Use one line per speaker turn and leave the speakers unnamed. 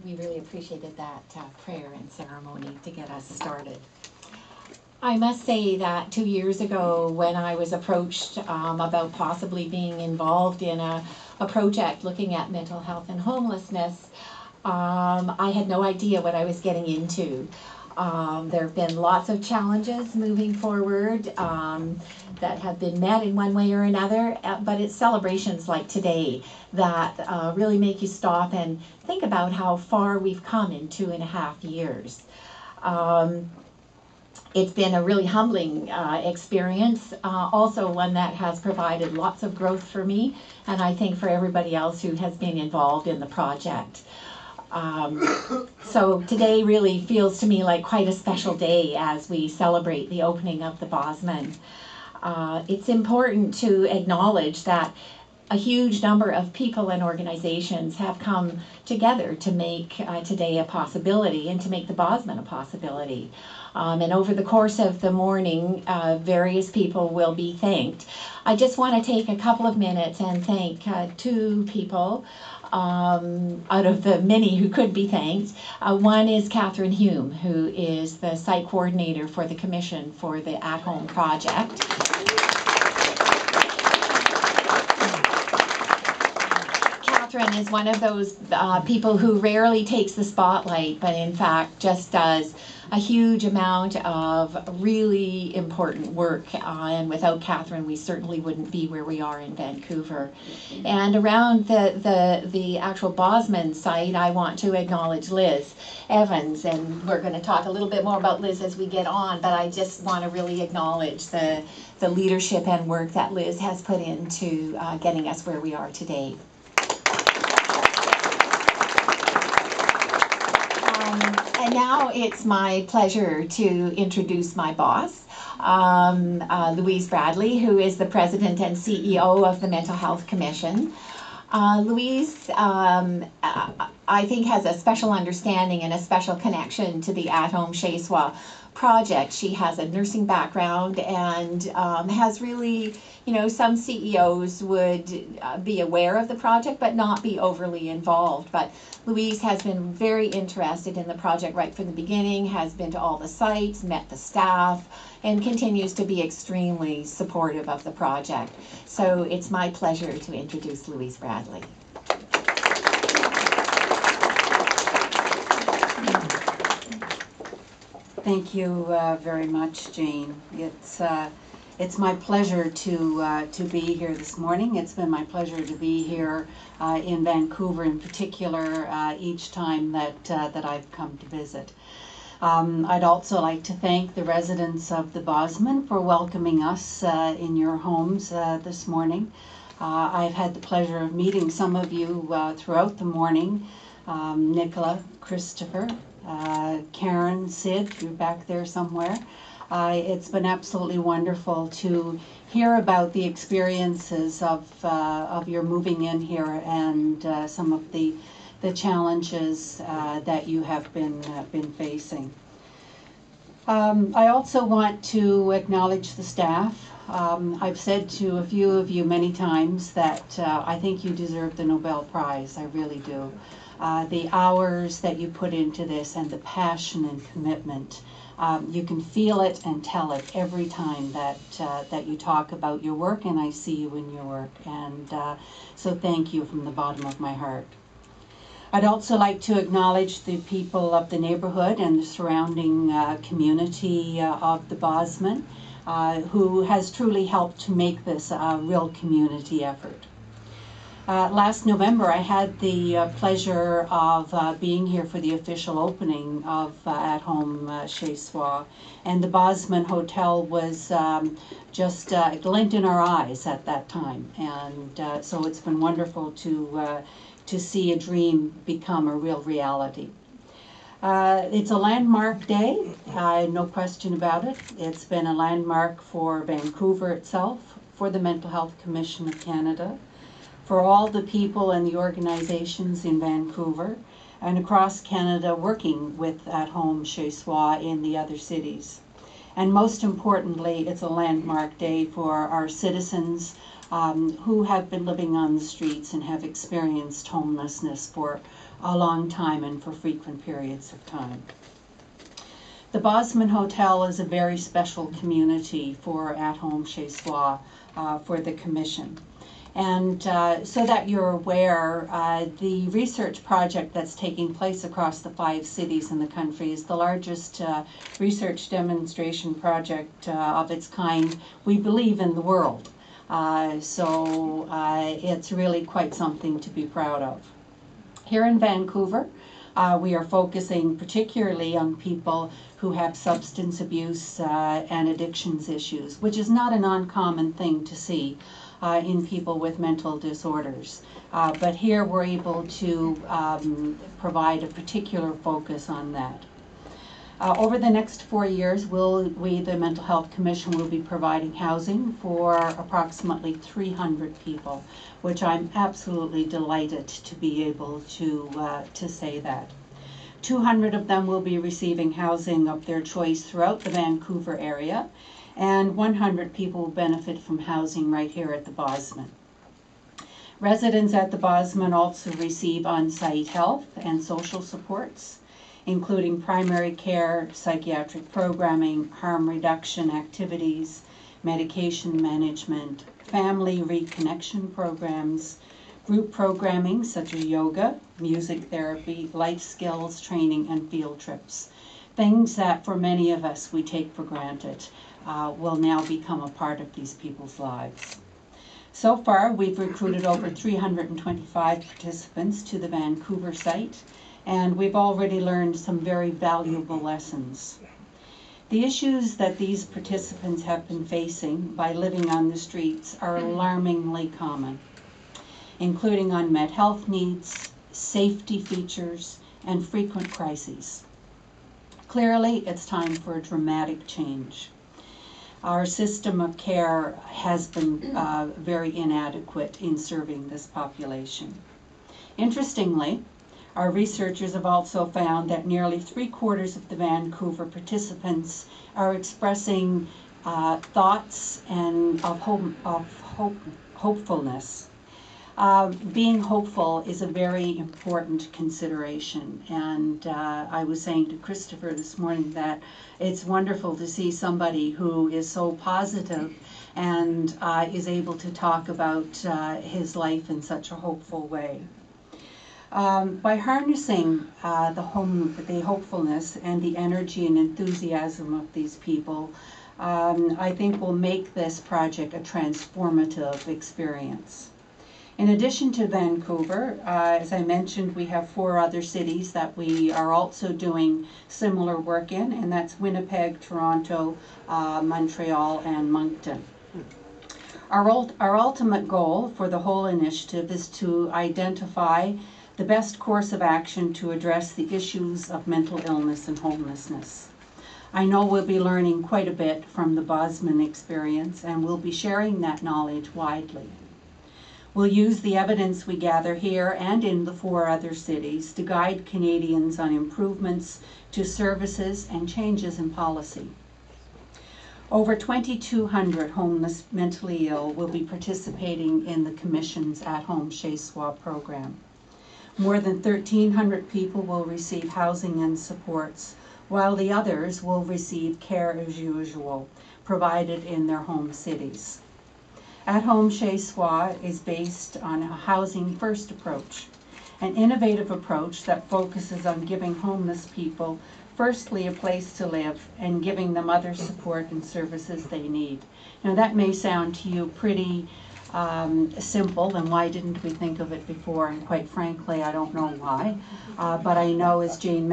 We really appreciated that prayer and ceremony to get us started. I must say that 2 years ago, when I was approached about possibly being involved in a project looking at mental health and homelessness, I had no idea what I was getting into. There have been lots of challenges moving forward that have been met in one way or another, but it's celebrations like today that really make you stop and think about how far we've come in 2.5 years. It's been a really humbling experience, also one that has provided lots of growth for me, and I think for everybody else who has been involved in the project. So today really feels to me like quite a special day as we celebrate the opening of the Bosman. It's important to acknowledge that a huge number of people and organizations have come together to make today a possibility and to make the Bosman a possibility. And over the course of the morning, various people will be thanked. I just want to take a couple of minutes and thank two people out of the many who could be thanked. One is Catherine Hume, who is the site coordinator for the Commission for the At Home project. Catherine is one of those people who rarely takes the spotlight, but in fact just does a huge amount of really important work, and without Catherine we certainly wouldn't be where we are in Vancouver. And around the actual Bosman site, I want to acknowledge Liz Evans, and we're going to talk a little bit more about Liz as we get on, but I just want to really acknowledge the leadership and work that Liz has put into getting us where we are today. And now it's my pleasure to introduce my boss, Louise Bradley, who is the President and CEO of the Mental Health Commission. Louise, I think, has a special understanding and a special connection to the At Home Chez project. She has a nursing background and has really, some CEOs would be aware of the project but not be overly involved. But Louise has been very interested in the project right from the beginning, has been to all the sites, met the staff, and continues to be extremely supportive of the project. So it's my pleasure to introduce Louise Bradley.
Thank you very much, Jane. It's my pleasure to be here this morning. It's been my pleasure to be here in Vancouver, in particular, each time that I've come to visit. I'd also like to thank the residents of the Bosman for welcoming us in your homes this morning. I've had the pleasure of meeting some of you throughout the morning. Nicola, Christopher, Karen, Sid, you're back there somewhere. It's been absolutely wonderful to hear about the experiences of your moving in here and some of the challenges that you have been facing. I also want to acknowledge the staff. I've said to a few of you many times that I think you deserve the Nobel Prize. I really do. The hours that you put into this and the passion and commitment, you can feel it and tell it every time that you talk about your work, and I see you in your work. And so thank you from the bottom of my heart. I'd also like to acknowledge the people of the neighborhood and the surrounding community of the Bosman, who has truly helped to make this a real community effort. Last November, I had the pleasure of being here for the official opening of At Home Chez, and the Bosman Hotel was just a glint in our eyes at that time, and so it's been wonderful to see a dream become a real reality. It's a landmark day, no question about it. It's been a landmark for Vancouver itself, for the Mental Health Commission of Canada, for all the people and the organizations in Vancouver and across Canada working with At Home Chez in the other cities. And most importantly, it's a landmark day for our citizens who have been living on the streets and have experienced homelessness for a long time and for frequent periods of time. The Bosman Hotel is a very special community for At Home Chez, for the Commission. And so that you're aware, the research project that's taking place across the 5 cities in the country is the largest research demonstration project of its kind, we believe, in the world. So it's really quite something to be proud of. Here in Vancouver, we are focusing particularly on people who have substance abuse and addictions issues, which is not an uncommon thing to see in people with mental disorders. But here we're able to provide a particular focus on that. Over the next 4 years, we, the Mental Health Commission, will be providing housing for approximately 300 people, which I'm absolutely delighted to be able to say that. 200 of them will be receiving housing of their choice throughout the Vancouver area, and 100 people will benefit from housing right here at the Bosman. Residents at the Bosman also receive on-site health and social supports, including primary care, psychiatric programming, harm reduction activities, medication management, family reconnection programs, group programming such as yoga, music therapy, life skills training, and field trips. Things that for many of us we take for granted will now become a part of these people's lives. So far, we've recruited over 325 participants to the Vancouver site, and we've already learned some very valuable lessons. The issues that these participants have been facing by living on the streets are alarmingly common, including unmet health needs, safety features, and frequent crises. Clearly, it's time for a dramatic change. Our system of care has been very inadequate in serving this population. Interestingly, our researchers have also found that nearly 3/4 of the Vancouver participants are expressing thoughts and of hopefulness. Being hopeful is a very important consideration, and I was saying to Christopher this morning that it's wonderful to see somebody who is so positive and is able to talk about his life in such a hopeful way. By harnessing the hopefulness and the energy and enthusiasm of these people, I think will make this project a transformative experience. In addition to Vancouver, as I mentioned, we have 4 other cities that we are also doing similar work in, and that's Winnipeg, Toronto, Montreal, and Moncton. Our ultimate goal for the whole initiative is to identify the best course of action to address the issues of mental illness and homelessness. I know we'll be learning quite a bit from the Bosman experience, and we'll be sharing that knowledge widely. We'll use the evidence we gather here and in the 4 other cities to guide Canadians on improvements to services and changes in policy. Over 2,200 homeless mentally ill will be participating in the Commission's At Home Chez program. More than 1,300 people will receive housing and supports, while the others will receive care as usual, provided in their home cities. At Home Chez is based on a housing first approach, an innovative approach that focuses on giving homeless people firstly a place to live and giving them other support and services they need. Now that may sound to you pretty simple, and why didn't we think of it before? And quite frankly, I don't know why, but I know, as Jane